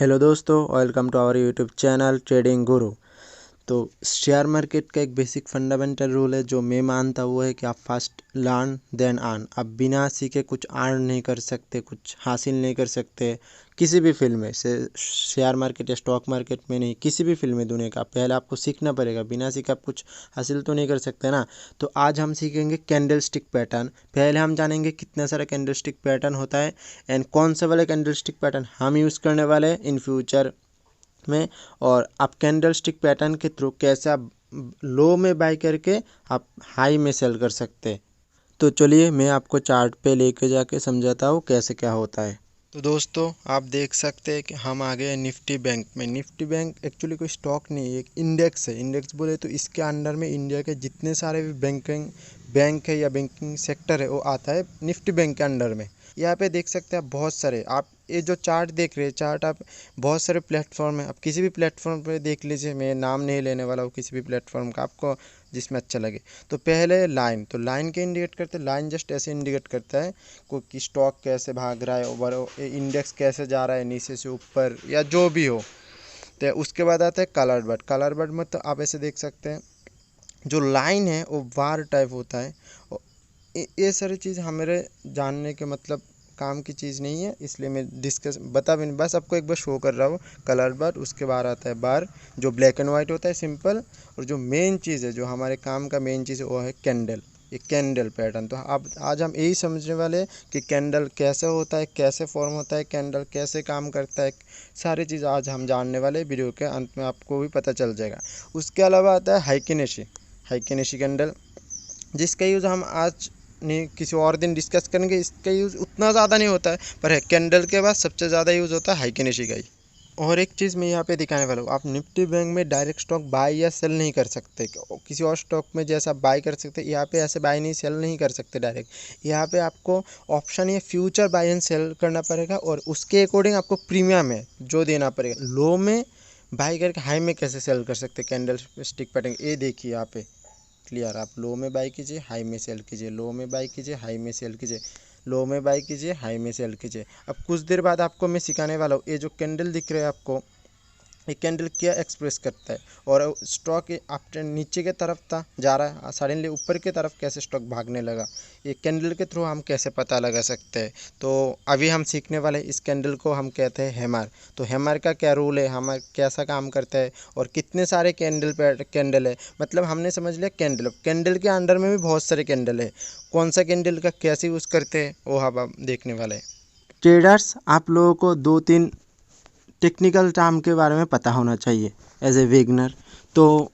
Hello दोस्तों, welcome to our YouTube channel trading guru. तो share market का एक बेसिक फंडामेंटल रूल है जो मैं मानता हूँ है कि आप फर्स्ट लर्न देन अर्न। आप बिना सीखे कुछ अर्न नहीं कर सकते, कुछ हासिल नहीं कर सकते किसी भी फील्ड में से, शेयर मार्केट या स्टॉक मार्केट में नहीं, किसी भी फील्ड में दुनिया का। पहले आपको सीखना पड़ेगा, बिना सीखे आप कुछ हासिल तो नहीं कर सकते ना। तो आज हम सीखेंगे कैंडल स्टिक पैटर्न। पहले हम जानेंगे कितना सारा कैंडल स्टिक पैटर्न होता है एंड कौन से वाले कैंडल स्टिक पैटर्न हम यूज़ करने वाले हैं इन फ्यूचर में, और आप कैंडल स्टिक पैटर्न के थ्रू कैसे आप लो में बाई करके आप हाई में सेल कर सकते हैं। तो चलिए मैं आपको चार्ट पे लेके जाके समझाता हूँ कैसे क्या होता है। तो दोस्तों आप देख सकते हैं कि हम आ गए निफ्टी बैंक में। निफ्टी बैंक एक्चुअली कोई स्टॉक नहीं है, एक इंडेक्स है। इंडेक्स बोले तो इसके अंडर में इंडिया के जितने सारे भी बैंक है या बैंकिंग सेक्टर है वो आता है निफ्टी बैंक के अंडर में। यहाँ पे देख सकते हैं आप बहुत सारे, आप ये जो चार्ट देख रहे हैं, चार्ट आप बहुत सारे प्लेटफॉर्म है, आप किसी भी प्लेटफॉर्म पे देख लीजिए। मैं नाम नहीं लेने वाला हूँ किसी भी प्लेटफॉर्म का, आपको जिसमें अच्छा लगे। तो पहले लाइन, तो लाइन के इंडिकेट करते हैं। लाइन जस्ट ऐसे इंडिकेट करता है कोई स्टॉक कैसे भाग रहा है, ओवर इंडेक्स कैसे जा रहा है नीचे से ऊपर या जो भी हो। तो उसके बाद आता है कलर बट। कलर बट में तो आप ऐसे देख सकते हैं जो लाइन है वो बार टाइप होता है। और ये सारी चीज़ हमारे जानने के मतलब काम की चीज़ नहीं है, इसलिए मैं डिस्कस बता भी नहीं, बस आपको एक बार शो कर रहा हूँ। कलर बार, उसके बाद आता है बार जो ब्लैक एंड वाइट होता है सिंपल। और जो मेन चीज़ है, जो हमारे काम का मेन चीज़ है, वो है कैंडल। ये कैंडल पैटर्न। तो अब आज हम यही समझने वाले हैं कि कैंडल कैसे होता है, कैसे फॉर्म होता है, कैंडल कैसे काम करता है। सारी चीज़ आज हम जानने वाले, वीडियो के अंत में आपको भी पता चल जाएगा। उसके अलावा आता है हाइकिनेशी। हाइकिनेशी कैंडल, जिसका यूज़ हम आज नहीं किसी और दिन डिस्कस करेंगे। इसका यूज़ उतना ज़्यादा नहीं होता है, पर है कैंडल के बाद सबसे ज़्यादा यूज़ होता है हाइकिनेशी का ही। और एक चीज़ मैं यहाँ पे दिखाने वाला हूँ, आप निफ्टी बैंक में डायरेक्ट स्टॉक बाय या सेल नहीं कर सकते। किसी और स्टॉक में जैसा आप बाय कर सकते, यहाँ पे ऐसे बाय नहीं सेल नहीं कर सकते डायरेक्ट। यहाँ पे आपको ऑप्शन ये फ्यूचर बाय एंड सेल करना पड़ेगा, और उसके अकॉर्डिंग आपको प्रीमियम है जो देना पड़ेगा। लो में बाय करके हाई में कैसे सेल कर सकते कैंडल स्टिक पैटर्न, ये देखिए यहाँ पे क्लियर। आप लो में बाई कीजिए, हाई में सेल कीजिए, लो में बाई कीजिए, हाई में सेल कीजिए, लो में बाई कीजिए, हाई में सेल कीजिए। अब कुछ देर बाद आपको मैं सिखाने वाला हूँ, ये जो कैंडल दिख रहे हैं आपको, ये कैंडल क्या एक्सप्रेस करता है। और स्टॉक अप ट्रेंड नीचे की तरफ था जा रहा है, सडनली ऊपर की तरफ कैसे स्टॉक भागने लगा, ये कैंडल के थ्रू हम कैसे पता लगा सकते हैं। तो अभी हम सीखने वाले इस कैंडल को हम कहते हैं हैमर। तो हैमर का क्या रूल है, हैमर कैसा काम करता है, और कितने सारे कैंडल है, मतलब हमने समझ लिया कैंडल। कैंडल के अंडर में भी बहुत सारे कैंडल है, कौन सा कैंडल का कैसे यूज़ करते हैं वो हम देखने वाले हैं। ट्रेडर्स, आप लोगों को 2-3 टेक्निकल टर्म के बारे में पता होना चाहिए एज ए बिगनर। तो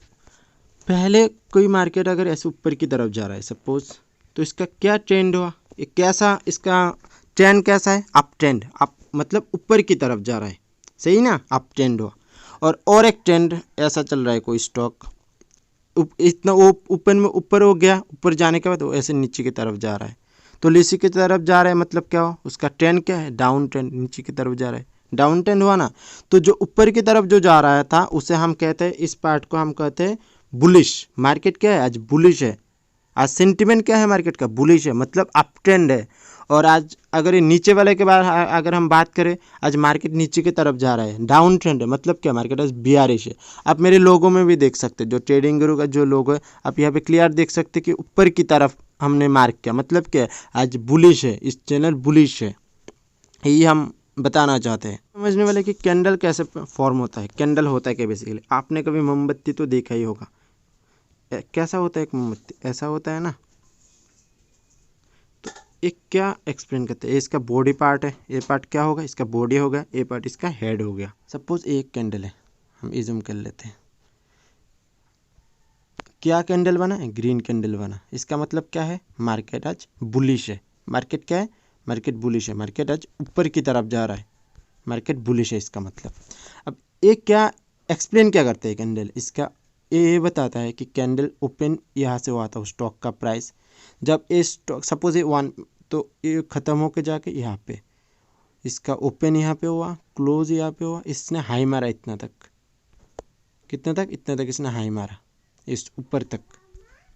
पहले कोई मार्केट अगर ऐसे ऊपर की तरफ जा रहा है सपोज, तो इसका क्या ट्रेंड हुआ, ये कैसा, इसका ट्रेंड कैसा है, अप ट्रेंड, अप मतलब ऊपर की तरफ जा रहा है, सही ना, अप ट्रेंड हुआ। और एक ट्रेंड ऐसा चल रहा है, कोई स्टॉक इतना वो ऊपर में ऊपर हो गया, ऊपर जाने के बाद वो ऐसे नीचे की तरफ जा रहा है। तो नीचे की तरफ जा रहा है मतलब क्या हो, उसका ट्रेंड क्या है, डाउन ट्रेंड, नीचे की तरफ जा रहा है, डाउन ट्रेंड हुआ ना। तो जो ऊपर की तरफ जो जा रहा था उसे हम कहते हैं, इस पार्ट को हम कहते हैं बुलिश। मार्केट क्या है आज, बुलिश है। आज सेंटिमेंट क्या है मार्केट का, बुलिश है, मतलब अप ट्रेंड है। और आज अगर ये नीचे वाले के बारे अगर हम बात करें, आज मार्केट नीचे की तरफ जा रहा है, डाउन ट्रेंड है, मतलब क्या, मार्केट आज बियरिश है। आप मेरे लोगों में भी देख सकते हैं, जो ट्रेडिंग गुरु का जो लोगो है, आप यहाँ पे क्लियर देख सकते हैं कि ऊपर की तरफ हमने मार्क किया, मतलब क्या है, आज बुलिश है, इस चैनल बुलिश है, यही हम बताना चाहते हैं। समझने वाले कि कैंडल कैसे फॉर्म होता है। कैंडल होता है क्या बेसिकली, आपने कभी मोमबत्ती तो देखा ही होगा, कैसा होता है एक मोमबत्ती, ऐसा होता है ना। तो एक क्या एक्सप्लेन करते हैं, इसका बॉडी पार्ट है, ये पार्ट क्या होगा, इसका बॉडी होगा, ये पार्ट इसका हेड हो गया। सपोज एक कैंडल है, हम इज्यूम कर लेते हैं, क्या कैंडल बना है, ग्रीन कैंडल बना। इसका मतलब क्या है, मार्केट आज बुलिश है। मार्केट क्या है, मार्केट बुलिश है, मार्केट आज ऊपर की तरफ जा रहा है, मार्केट बुलिश है इसका मतलब। अब ये क्या एक्सप्लेन क्या करते हैं कैंडल, इसका ये बताता है कि कैंडल ओपन यहाँ से हुआ था स्टॉक का प्राइस, जब ये स्टॉक सपोज ये 1, तो ये ख़त्म होके जाके यहाँ पे इसका ओपन यहाँ पे हुआ, क्लोज यहाँ पे हुआ, इसने हाई मारा इतना तक, कितना तक, इतना तक इसने हाई मारा, इस ऊपर तक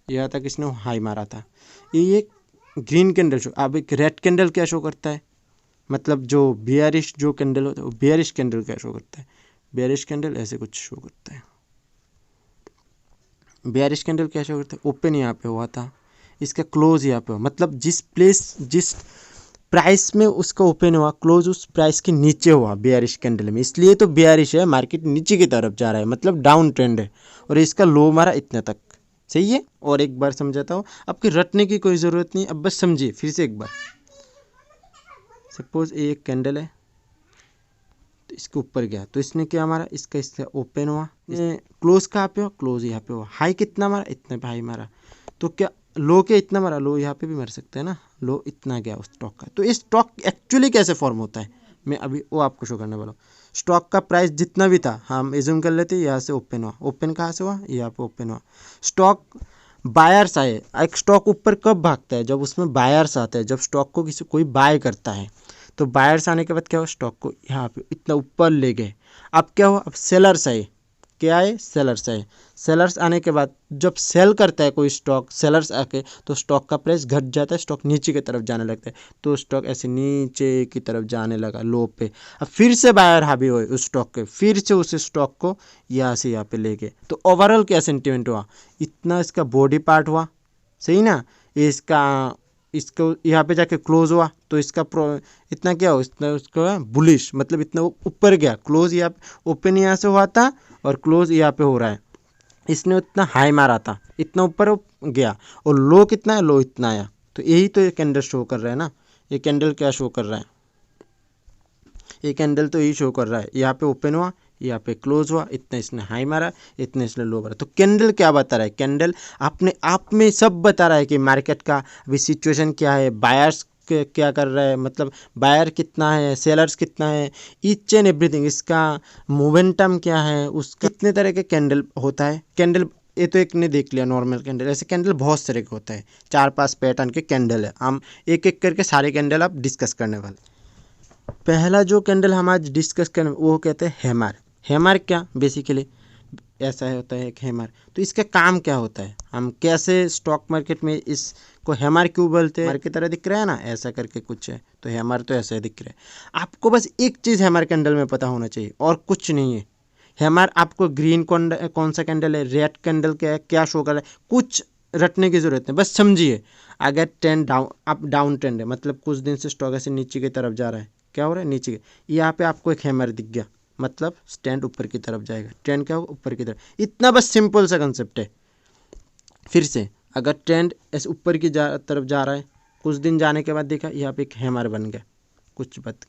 यहाँ तक इसने हाई मारा था। ये ग्रीन कैंडल शो। अब एक रेड कैंडल क्या शो करता है, मतलब जो बियरिश जो कैंडल होता है वो बियरिश कैंडल क्या शो करता है, बियरिश कैंडल ऐसे कुछ शो करता है। बियरिश कैंडल क्या शो करता है, ओपन यहाँ पे हुआ था, इसका क्लोज यहाँ पे हुआ, मतलब जिस प्राइस में उसका ओपन हुआ क्लोज उस प्राइस के नीचे हुआ बियरिश कैंडल में, इसलिए तो बियरिश है, मार्केट नीचे की तरफ जा रहा है, मतलब डाउन ट्रेंड है। और इसका लो मारा इतने तक, सही है। और एक बार समझाता हूँ, आपकी रटने की कोई ज़रूरत नहीं, अब बस समझिए फिर से एक बार। सपोज ये एक कैंडल है, तो इसके ऊपर गया तो इसने क्या मारा, इसका ओपन हुआ, क्लोज कहाँ पे हुआ, क्लोज यहाँ पे हुआ, हाई कितना मारा, इतने पे हाई मारा, तो क्या लो के इतना मारा, लो यहाँ पे भी मर सकते हैं ना, लो इतना गया उस स्टॉक का। तो ये स्टॉक एक्चुअली कैसे फॉर्म होता है, मैं अभी वो आपको शो करने वाला हूँ। स्टॉक का प्राइस जितना भी था हम एज्यूम कर लेते यहाँ से ओपन हुआ, ओपन कहाँ से हुआ, यहाँ पे ओपन हुआ, स्टॉक बायर्स आए। एक स्टॉक ऊपर कब भागता है, जब उसमें बायर्स आते हैं, जब स्टॉक को कोई बाय करता है, तो बायर्स आने के बाद क्या हुआ, स्टॉक को यहाँ पे इतना ऊपर ले गए। अब क्या हुआ, अब सेलर्स आए, क्या आए, सेलर्स आए। सेलर्स आने के बाद जब सेल करता है कोई स्टॉक, सेलर्स आके, तो स्टॉक का प्राइस घट जाता है, स्टॉक नीचे की तरफ जाने लगता है, तो स्टॉक ऐसे नीचे की तरफ जाने लगा लो पे। अब फिर से बायर हावी हुए उस स्टॉक के, फिर से उस स्टॉक को यहाँ से यहाँ पे ले गए। तो ओवरऑल क्या सेंटिमेंट हुआ, इतना इसका बॉडी पार्ट हुआ, सही ना, इसको यहाँ पे जाके क्लोज हुआ, तो इसका इतना क्या हो, इतना उसका बुलिश, मतलब इतना ऊपर गया, क्लोज यहाँ ओपन यहाँ से हुआ था और क्लोज यहाँ पे हो रहा है, इसने उतना हाई मारा था, इतना ऊपर गया, और लो कितना है, लो इतना आया। तो यही तो ये कैंडल शो कर रहा है ना, ये कैंडल क्या शो कर रहा है, ये कैंडल तो यही शो कर रहा है, यहाँ पे ओपन हुआ, यहाँ पे क्लोज हुआ, इतना इसने हाई मारा, इतने इसने लो मारा। तो कैंडल क्या बता रहा है, कैंडल अपने आप में सब बता रहा है कि मार्केट का अभी सिचुएशन क्या है, बायर्स क्या कर रहा है, मतलब बायर कितना है, सेलर्स कितना है, ईच एंड एवरीथिंग, इसका मोमेंटम क्या है, उसका कितने तरह के कैंडल होता है। कैंडल ये तो एक ने देख लिया नॉर्मल कैंडल, ऐसे कैंडल बहुत तरह के होता है, 4-5 पैटर्न के कैंडल है, हम एक एक करके सारे कैंडल आप डिस्कस करने वाले। पहला जो कैंडल हम आज डिस्कस करें वो कहते हैं हैमर। हैमर क्या, बेसिकली ऐसा होता है एक हैमर। तो इसका काम क्या होता है, हम कैसे स्टॉक मार्केट में इसको हैमर क्यों बोलते हैं, हैमर की तरह दिख रहा है ना, ऐसा करके कुछ है, तो हैमर तो ऐसा दिख रहा है। आपको बस एक चीज़ हैमर कैंडल में पता होना चाहिए और कुछ नहीं है। हैमर आपको ग्रीन कौन सा कैंडल है, रेड कैंडल क्या है, क्या शो कर रहा है, कुछ रटने की जरूरत नहीं, बस समझिए। अगर ट्रेंड डाउन ट्रेंड है, मतलब कुछ दिन से स्टॉक ऐसे नीचे की तरफ जा रहा है, क्या हो रहा है, नीचे के, यहाँ पे आपको एक हैमर दिख गया, मतलब स्टैंड ऊपर की तरफ जाएगा, ट्रेंड क्या होगा, ऊपर की तरफ। इतना बस सिंपल सा कंसेप्ट है। फिर से अगर ट्रेंड ऐसे ऊपर की तरफ जा रहा है, कुछ दिन जाने के बाद देखा यहाँ पे एक हैमर बन गया, कुछ बात,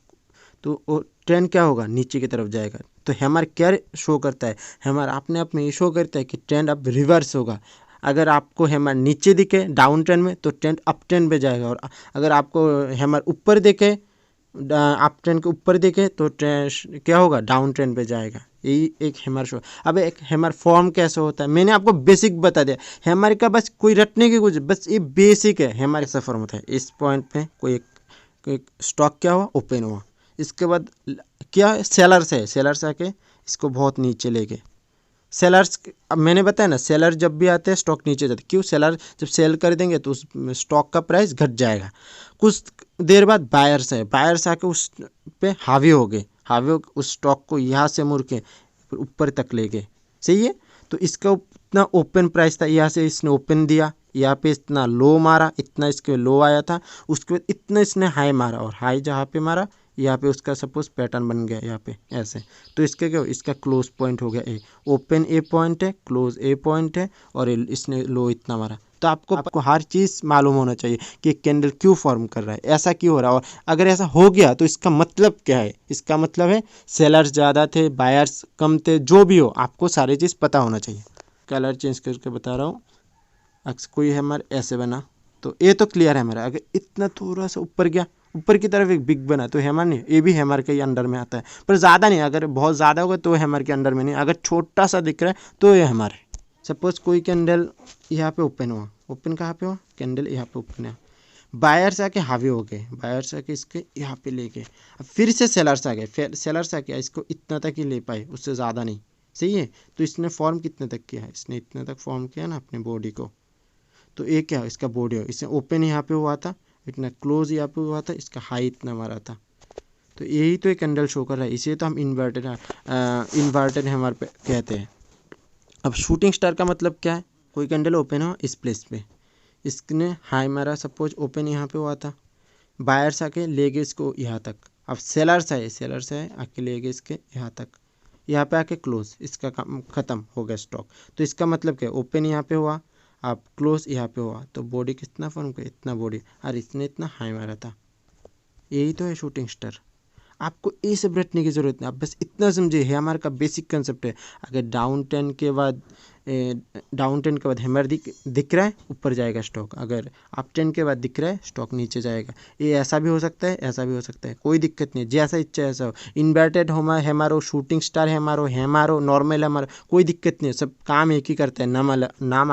तो वो ट्रेंड क्या होगा, नीचे की तरफ जाएगा। तो हैमर क्या शो करता है, हैमर अपने आप में ये शो करता है कि ट्रेंड अब रिवर्स होगा। अगर आपको हैमर नीचे दिखे डाउन ट्रेंड में, तो ट्रेंड अप ट्रेंड पे जाएगा, और अगर आपको हैमर ऊपर दिखे, अप ट्रेंड के ऊपर दिखे, तो ट्रेंड क्या होगा, डाउन ट्रेंड पे जाएगा। यही एक हैमर शो। अब एक हैमर फॉर्म कैसे होता है, मैंने आपको बेसिक बता दिया, हैमर का बस कोई रटने की कुछ, बस ये बेसिक है। हैमर कैसा फॉर्म होता है, इस पॉइंट पे कोई स्टॉक क्या हुआ, ओपन हुआ, इसके बाद क्या सेलर्स है, सेलर्स आके इसको बहुत नीचे ले गए। सेलर्स, अब मैंने बताया ना, सेलर जब भी आते हैं स्टॉक नीचे जाते, क्यों, सेलर जब सेल कर देंगे तो उस स्टॉक का प्राइस घट जाएगा। कुछ देर बाद बायर्स है, बायर्स आके उस पे हावी हो गए, हावी हो उस स्टॉक को यहाँ से मुड़ के ऊपर तक ले गए, सही है। तो इसका इतना ओपन प्राइस था, यहाँ से इसने ओपन दिया, यहाँ पे इतना लो मारा, इतना इसके लो आया था, उसके बाद इतना इसने हाई मारा, और हाई जहाँ पे मारा यहाँ पे उसका सपोज पैटर्न बन गया यहाँ पे ऐसे। तो इसका क्या, इसका क्लोज पॉइंट हो गया ए, ओपन ए पॉइंट है, क्लोज ए पॉइंट है, और इसने लो इतना मारा। तो आपको हर चीज़ मालूम होना चाहिए कि कैंडल क्यों फॉर्म कर रहा है, ऐसा क्यों हो रहा है, और अगर ऐसा हो गया तो इसका मतलब क्या है। इसका मतलब है सेलर्स ज़्यादा थे, बायर्स कम थे, जो भी हो आपको सारी चीज़ पता होना चाहिए। कलर चेंज करके बता रहा हूँ। अक्स कोई हैमर ऐसे बना, तो ये तो क्लियर हैमर है। अगर इतना थोड़ा सा ऊपर गया, ऊपर की तरफ एक बिग बना, तो हैमर नहीं, ये भी हैमर के अंडर में आता है, पर ज़्यादा नहीं। अगर बहुत ज़्यादा होगा तो हैमर के अंडर में नहीं, अगर छोटा सा दिख रहा है तो ये हैमर है। सपोज कोई कैंडल यहाँ पे ओपन हुआ, ओपन कहाँ पे हुआ, कैंडल यहाँ पे ओपन है, बायर्स आके हावी हो गए, बायर्स आके इसके यहाँ पे ले गए, अब फिर से सेलर्स आ गए, फिर सेलर्स आके इसको इतना तक ही ले पाए, उससे ज़्यादा नहीं, सही है। तो इसने फॉर्म कितने तक किया है, इसने इतने तक फॉर्म किया ना अपने बॉडी को। तो ये क्या, इसका बॉडी हो, इसने ओपन यहाँ पे हुआ था, इतना क्लोज यहाँ पे हुआ था, इसका हाई इतना मारा था, तो यही तो एक कैंडल शो कर रहा है, इसे तो हम इन्वर्टेड हैमर पे कहते हैं। अब शूटिंग स्टार का मतलब क्या है, कोई कैंडल ओपन हो इस प्लेस पे, इसने हाई मारा, सपोज ओपन यहाँ पे हुआ था, बायर्स आके ले गए इसको यहाँ तक, अब सेलर्स आए आके ले गए इसके यहाँ तक, यहाँ पे आके क्लोज, इसका काम ख़त्म हो गया स्टॉक। तो इसका मतलब क्या है, ओपन यहाँ पे हुआ, आप क्लोज यहाँ पे हुआ, तो बॉडी कितना फॉर्म किया, इतना बॉडी, और इसने इतना हाई मारा था। यही तो है शूटिंग स्टार। आपको ये सब रटने की ज़रूरत नहीं, आप बस इतना समझिए, हैमर का बेसिक कंसेप्ट है। अगर डाउन 10 के बाद हैमर दिख रहा है, ऊपर जाएगा स्टॉक, अगर अप 10 के बाद दिख रहा है, स्टॉक नीचे जाएगा। ये ऐसा भी हो सकता है, ऐसा भी हो सकता है, कोई दिक्कत नहीं, जैसा इच्छा ऐसा हो, इन्वर्टेड हैमर हो, शूटिंग स्टार हैमर हो, नॉर्मल हैमर हो, कोई दिक्कत नहीं है, सब काम एक ही करता है, नाम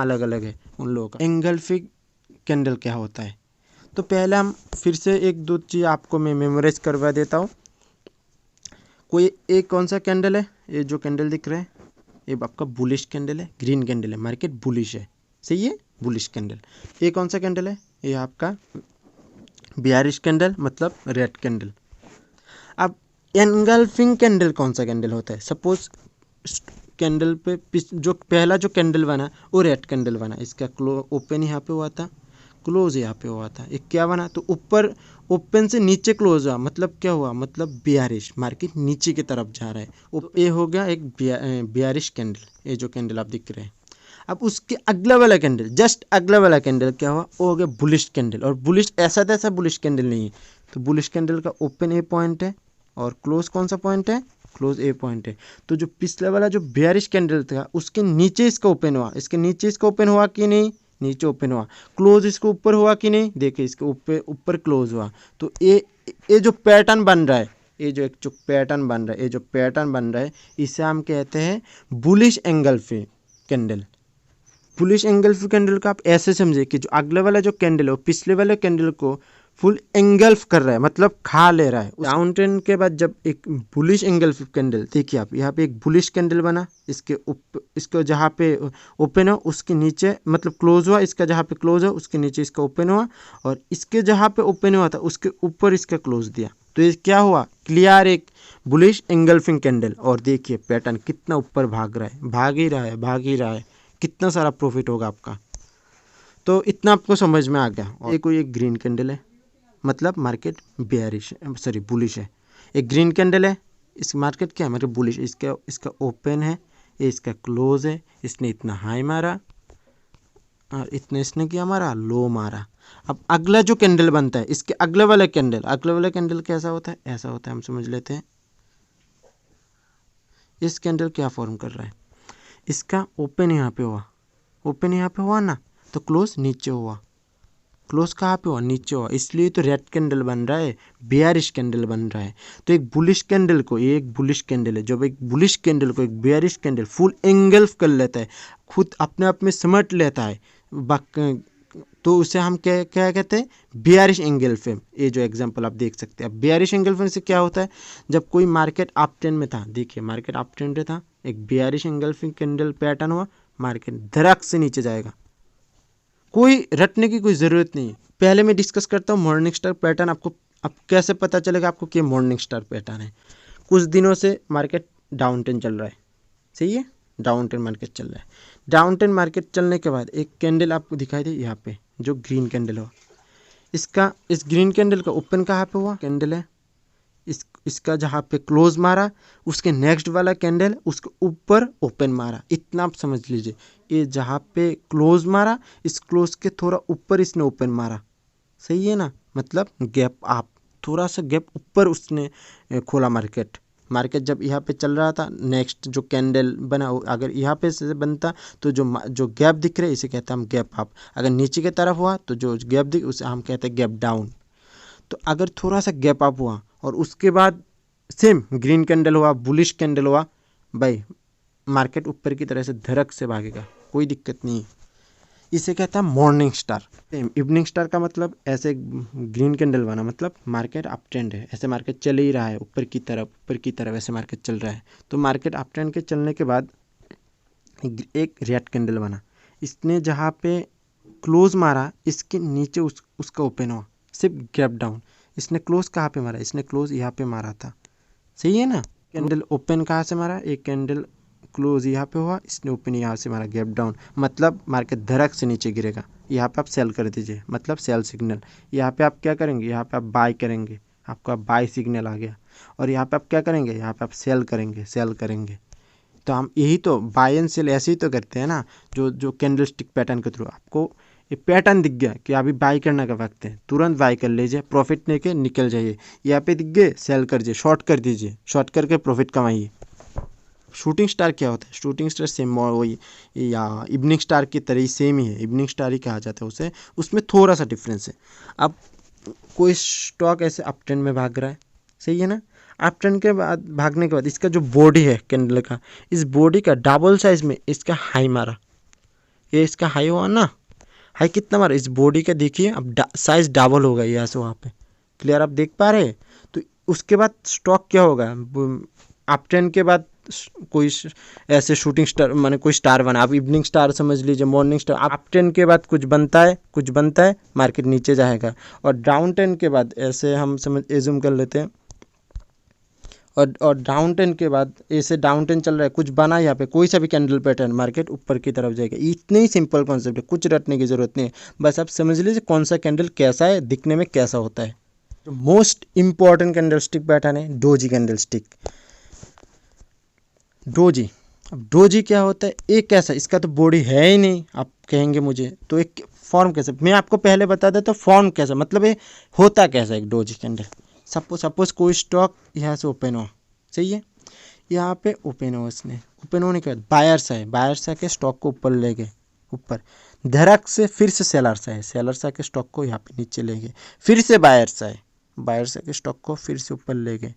अलग अलग है उन लोगों का। एंगल्फिंग कैंडल क्या होता है, तो पहले हम फिर से एक दो चीज़ आपको मैं मेमोराइज करवा देता हूँ। कोई एक कौन सा कैंडल है, ये जो कैंडल दिख रहा है, ये आपका बुलिश कैंडल है, ग्रीन कैंडल है, मार्केट बुलिश है, सही है, बुलिश कैंडल। ये कौन सा कैंडल है, ये आपका बियरिश कैंडल, मतलब रेड कैंडल। अब एनगल्फिंग कैंडल कौन सा कैंडल होता है, सपोज कैंडल पे जो पहला जो कैंडल बना वो रेड कैंडल बना, इसका ओपन यहाँ पे हुआ था, क्लोज यहाँ पे हुआ था, एक क्या बना, तो ऊपर ओपन से नीचे क्लोज हुआ, मतलब क्या हुआ, मतलब बियरिश, मार्केट नीचे की तरफ जा रहा है। ये हो गया एक बियरिश कैंडल, ये जो कैंडल आप दिख रहे हैं। अब उसके अगला वाला कैंडल, जस्ट अगला वाला कैंडल क्या हुआ, वो हो गया बुलिश कैंडल। और बुलिश ऐसा तैसा बुलिश कैंडल नहीं है, तो बुलिश कैंडल का ओपन ए पॉइंट है और क्लोज कौन सा पॉइंट है, क्लोज ए पॉइंट है। तो जो पिछला वाला जो बियरिश कैंडल था, उसके नीचे इसका ओपन हुआ, इसके नीचे इसका ओपन हुआ कि नहीं, नीचे ओपन हुआ। क्लोज इसके ऊपर हुआ कि नहीं, देखिए इसके ऊपर क्लोज हुआ। तो ये जो पैटर्न बन रहा है, ये जो एक जो पैटर्न बन रहा है, ये जो पैटर्न बन रहा है, इसे हम कहते हैं bullish engulfing candle. Bullish engulf candle का आप ऐसे समझे कि जो अगले वाला जो कैंडल है वो पिछले वाले कैंडल को फुल एंगल्फ कर रहा है, मतलब खा ले रहा है। डाउन ट्रेंड के बाद जब एक बुलिश एंगल्फ कैंडल, देखिए आप यहाँ पे एक बुलिश कैंडल बना, इसको जहाँ पे ओपन हो उसके नीचे मतलब क्लोज हुआ, इसका जहाँ पे क्लोज हो उसके नीचे इसका ओपन हुआ, और इसके जहाँ पे ओपन हुआ था उसके ऊपर इसका क्लोज दिया। तो ये क्या हुआ, क्लियर एक बुलिश एंगल्फिंग कैंडल। और देखिए पैटर्न कितना ऊपर भाग रहा है, भाग ही रहा है, भाग ही रहा है, कितना सारा प्रॉफिट होगा आपका। तो इतना आपको समझ में आ गया। और कोई एक ग्रीन कैंडल है, मतलब मार्केट बेयरिश सॉरी बुलिश है। एक ग्रीन कैंडल है, इस मार्केट क्या है, मार्केट बुलिश, इसका ओपन है, ये इसका क्लोज है, इसने इतना हाई मारा और इतने इसने क्या मारा, लो मारा। अब अगला जो कैंडल बनता है, इसके अगला वाला कैंडल कैसा होता है, ऐसा होता है, हम समझ लेते हैं। इस कैंडल क्या फॉर्म कर रहा है, इसका ओपन यहाँ पे हुआ, ओपन यहाँ पे हुआ ना, तो क्लोज नीचे हुआ, क्लोज कहाँ पे हुआ, नीचे हुआ, इसलिए तो रेड कैंडल बन रहा है, बेयरिश कैंडल बन रहा है। तो एक बुलिश कैंडल को, ये एक बुलिश कैंडल है, जब एक बुलिश कैंडल को एक बेयरिश कैंडल फुल एंगल्फ कर लेता है, खुद अपने आप में समेट लेता है, तो उसे हम क्या क्या कहते हैं, बेयरिश एंगल्फिंग। ये जो एग्जांपल आप देख सकते हैं। अब बेयरिश एंगल्फिंग से क्या होता है, जब कोई मार्केट अप ट्रेंड में था, देखिए मार्केट अप ट्रेंड में था, एक बेयरिश एंगल्फिंग कैंडल पैटर्न हुआ, मार्केट धड़क से नीचे जाएगा, कोई रटने की कोई ज़रूरत नहीं है। पहले मैं डिस्कस करता हूँ मॉर्निंग स्टार पैटर्न। आपको अब कैसे पता चलेगा आपको कि मॉर्निंग स्टार पैटर्न है। कुछ दिनों से मार्केट डाउन ट्रेंड चल रहा है, सही है, डाउन ट्रेंड मार्केट चल रहा है। डाउन ट्रेंड मार्केट चलने के बाद एक कैंडल आपको दिखाई दे यहाँ पे, जो ग्रीन कैंडल हो, इस ग्रीन कैंडल का ओपन कहाँ पे हुआ, कैंडल है, इसका जहाँ पे क्लोज मारा, उसके नेक्स्ट वाला कैंडल उसके ऊपर ओपन मारा। इतना आप समझ लीजिए, ये जहाँ पे क्लोज मारा, इस क्लोज के थोड़ा ऊपर इसने ओपन मारा, सही है ना, मतलब गैप आप, थोड़ा सा गैप ऊपर उसने खोला मार्केट जब यहाँ पे चल रहा था, नेक्स्ट जो कैंडल बना अगर यहाँ पे से बनता तो जो गैप दिख रहा है इसे कहते हैं हम गैप अप। अगर नीचे की तरफ हुआ तो जो गैप दिख उसे हम कहते हैं गैप डाउन। तो अगर थोड़ा सा गैप अप हुआ और उसके बाद सेम ग्रीन कैंडल हुआ, बुलिश कैंडल हुआ, भाई मार्केट ऊपर की तरह से धड़क से भागेगा, कोई दिक्कत नहीं। इसे कहता है मॉर्निंग स्टार। इवनिंग स्टार का मतलब ऐसे ग्रीन कैंडल बना, मतलब मार्केट अप ट्रेंड है, ऐसे मार्केट चल ही रहा है ऊपर की तरफ ऐसे मार्केट चल रहा है। तो मार्केट अप ट्रेंड के चलने के बाद एक रेड कैंडल बना, इसने जहाँ पे क्लोज मारा इसके नीचे उसका ओपन हुआ, सिर्फ गैप डाउन, इसने क्लोज कहाँ पे मारा, इसने क्लोज यहाँ पे मारा था, सही है ना। कैंडल ओपन कहाँ से मारा, एक कैंडल क्लोज यहाँ पे हुआ, इसने ओपन यहाँ से मारा, गैप डाउन, मतलब मार्केट धड़क से नीचे गिरेगा। यहाँ पे आप सेल कर दीजिए, मतलब सेल सिग्नल। यहाँ पे आप क्या करेंगे, यहाँ पे आप बाय करेंगे, आपका बाय सिग्नल आ गया। और यहाँ पे आप क्या करेंगे, यहाँ पे आप सेल करेंगे, सेल करेंगे। तो हम यही तो बाय एंड सेल ऐसे ही तो करते हैं ना, जो कैंडल स्टिक पैटर्न के थ्रू। आपको ये पैटर्न दिख गया कि अभी बाय करने का वक्त है, तुरंत बाय कर लीजिए, प्रॉफिट लेके निकल जाइए। यहाँ पे दिख गए, सेल कर दीजिए, शॉर्ट कर दीजिए, शॉर्ट करके प्रॉफिट कमाइए। शूटिंग स्टार क्या होता है, शूटिंग स्टार सेम वही या इवनिंग स्टार की तरह ही सेम ही है, इवनिंग स्टार ही कहा जाता है उसे, उसमें थोड़ा सा डिफरेंस है। अब कोई स्टॉक ऐसे अप ट्रेंड में भाग रहा है, सही है ना, अप ट्रेंड के बाद भागने के बाद इसका जो बॉडी है कैंडल का, इस बॉडी का डबल साइज में इसका हाई मारा, ये इसका हाई हुआ ना, हाई कितना मारा इस बॉडी का, देखिए अब साइज डबल हो गया यहाँ से वहाँ पे, क्लियर आप देख पा रहे हैं। तो उसके बाद स्टॉक क्या होगा, अप ट्रेंड के बाद कोई ऐसे शूटिंग स्टार माने कोई स्टार बना, आप इवनिंग स्टार समझ लीजिए, मॉर्निंग स्टार, अप ट्रेंड के बाद कुछ बनता है, कुछ बनता है, मार्केट नीचे जाएगा। और डाउन ट्रेंड के बाद ऐसे हम समझ एज्यूम कर लेते हैं, और डाउन ट्रेंड के बाद ऐसे डाउन ट्रेंड चल रहा है, कुछ बना यहाँ पे कोई सा भी कैंडल पैटर्न, मार्केट ऊपर की तरफ जाएगा। इतने ही सिंपल कॉन्सेप्ट है, कुछ रटने की जरूरत नहीं है, बस आप समझ लीजिए कौन सा कैंडल कैसा है, दिखने में कैसा होता है। तो most important candle stick pattern है डोजी कैंडल स्टिक, डोजी। अब डोजी क्या होता है, एक कैसा, इसका तो बॉडी है ही नहीं, आप कहेंगे मुझे तो एक फॉर्म कैसा, मैं आपको पहले बता देता फॉर्म कैसा, मतलब ये होता कैसा एक डोजी कैंडल। सपोज कोई स्टॉक यहाँ से ओपन हो, सही है, यहाँ पे ओपन हो, इसने ओपन होने के बाद बायर्स आए, बायर्स आके स्टॉक को ऊपर ले गए, ऊपर धड़क से फिर से सेलर्स आए, सेलर्स आके स्टॉक को यहाँ पे नीचे ले गए, फिर से बायर्स आए, बायर्स आके स्टॉक को फिर से ऊपर ले गए।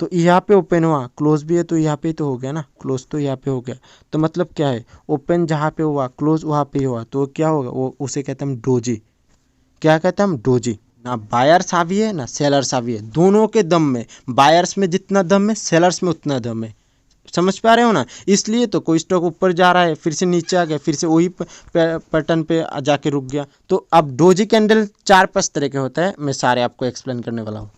तो यहाँ पे ओपन हुआ, क्लोज भी है तो यहाँ पे तो हो गया ना, क्लोज तो यहाँ पे हो गया, तो मतलब क्या है, ओपन जहाँ पे हुआ क्लोज वहाँ पे हुआ, तो क्या होगा, वो उसे कहते हैं हम डोजी। क्या कहते हैं हम, डोजी। ना बायर्स हावी है ना सेलर्स हावी है, दोनों के दम में, बायर्स में जितना दम है सेलर्स में उतना दम है, समझ पा रहे हो ना। इसलिए तो कोई स्टॉक ऊपर जा रहा है, फिर से नीचे आ गया, फिर से वही पैटर्न पे जाके रुक गया। तो अब डोजी कैंडल 4-5 तरह के होता है, मैं सारे आपको एक्सप्लेन करने वाला हूँ।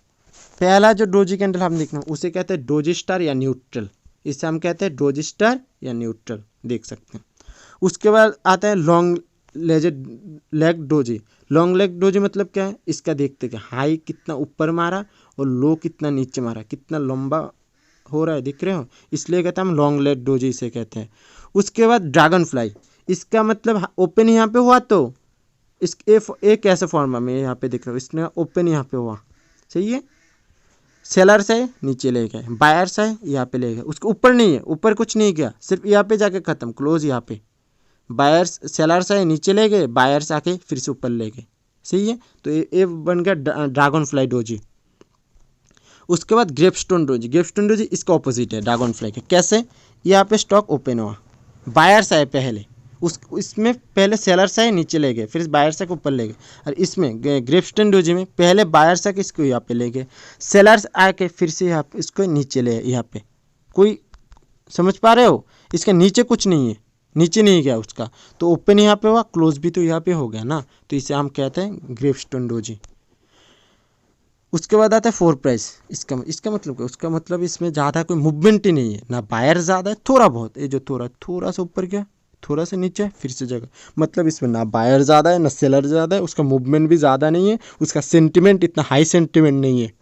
पहला जो डोजी कैंडल हम देखना उसे कहते हैं डोजी स्टार या न्यूट्रल, इसे हम कहते हैं डोजी स्टार या न्यूट्रल, देख सकते हैं। उसके बाद आता है long leg doji. Long leg doji मतलब क्या है, इसका देखते हैं हाई कितना ऊपर मारा और लो कितना नीचे मारा, कितना लंबा हो रहा है, दिख रहे हो, इसलिए कहते हैं हम लॉन्ग लेग डोजी इसे कहते हैं। उसके बाद ड्रैगन फ्लाई, इसका मतलब ओपन यहाँ पे हुआ तो इस एक ऐसे फॉर्म में यहाँ पे दिख रहा हूँ, इसने ओपन यहाँ पे हुआ, सही है, सेलर्स है नीचे ले गए, बायर्स है यहाँ पे ले गए, उसके ऊपर नहीं है, ऊपर कुछ नहीं किया, सिर्फ यहाँ पे जाके खत्म, क्लोज यहाँ पे, बायर्स सेलर्स है नीचे ले गए, बायर्स आके फिर से ऊपर ले गए, सही है। तो ये बन गया ड्रैगन फ्लाई डोजी। उसके बाद ग्रेपस्टोन डोजी, ग्रेपस्टोन डोजी इसका ऑपोजिट है ड्रैगन फ्लाई के, कैसे, यहाँ पे स्टॉक ओपन हुआ, बायर्स आए पहले, इसमें पहले सेलर्स आए नीचे ले गए, फिर बायर्स को ऊपर ले गए, और इसमें ग्रेपस्टोन डोजी में पहले बायर्स आके इसको यहाँ पे ले गए, सेलर्स आके फिर से यहाँ इसको नीचे ले, यहाँ पे कोई, समझ पा रहे हो, इसके नीचे कुछ नहीं है, नीचे नहीं गया उसका, तो ओपन यहाँ पे हुआ, क्लोज भी तो यहाँ पे हो गया ना, तो इसे हम कहते हैं ग्रेपस्टोन डोजी। उसके बाद आता है फोर प्राइस, इसका मतलब क्या, उसका मतलब इसमें ज़्यादा कोई मूवमेंट ही नहीं है, ना बायर ज़्यादा है, थोड़ा बहुत, ये जो थोड़ा सा ऊपर गया, थोड़ा सा नीचे फिर से जगह, मतलब इसमें ना बायर ज़्यादा है ना सेलर ज़्यादा है, उसका मूवमेंट भी ज़्यादा नहीं है, उसका सेंटिमेंट इतना हाई सेंटिमेंट नहीं है।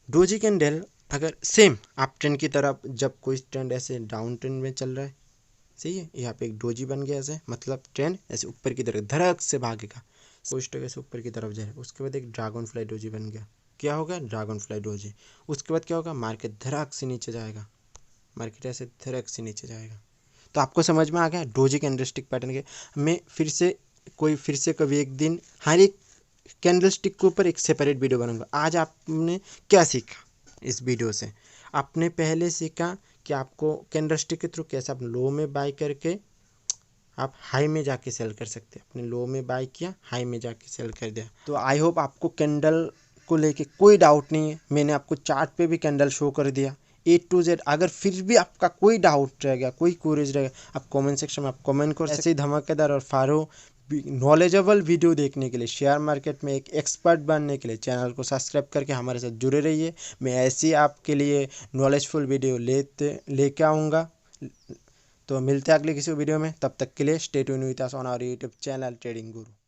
डोजी कैंडल अगर सेम अप ट्रेंड की तरफ, जब कोई ट्रेंड ऐसे डाउन ट्रेंड में चल रहा है, सही है, यहाँ पे एक डोजी बन गया ऐसे, मतलब ट्रेंड ऐसे ऊपर की तरफ धड़क से भागेगा, कोई स्टॉक ऐसे ऊपर की तरफ जाए, उसके बाद एक ड्रैगन फ्लाई डोजी बन गया, क्या होगा, ड्रैगन फ्लाई डोजी। उसके बाद क्या होगा, मार्केट धड़क से नीचे जाएगा, मार्केट ऐसे धड़क से नीचे जाएगा। तो आपको समझ में आ गया डोजी कैंडलस्टिक पैटर्न के। मैं फिर से कभी एक दिन हर एक कैंडलस्टिक के ऊपर एक सेपरेट वीडियो बनाऊंगा। आज आपने क्या सीखा इस वीडियो से, आपने पहले सीखा कि आपको कैंडलस्टिक के थ्रू कैसे आप लो में बाय करके आप हाई में जाके सेल कर सकते हैं। अपने लो में बाय किया, हाई में जाके सेल कर दिया। तो आई होप आपको कैंडल को लेके कोई डाउट नहीं है। मैंने आपको चार्ट पे भी कैंडल शो कर दिया A to Z। अगर फिर भी आपका कोई डाउट रह गया, कोई क्वेरीज रह गया, आप कमेंट सेक्शन में आप कमेंट करो। ऐसे ही धमाकेदार और फारो नॉलेजेबल वीडियो देखने के लिए, शेयर मार्केट में एक एक्सपर्ट बनने के लिए चैनल को सब्सक्राइब करके हमारे साथ जुड़े रहिए। मैं ऐसी आपके लिए नॉलेजफुल वीडियो लेके आऊँगा। तो मिलते हैं अगले किसी वीडियो में, तब तक के लिए stay tuned with us on our YouTube channel trading Guru.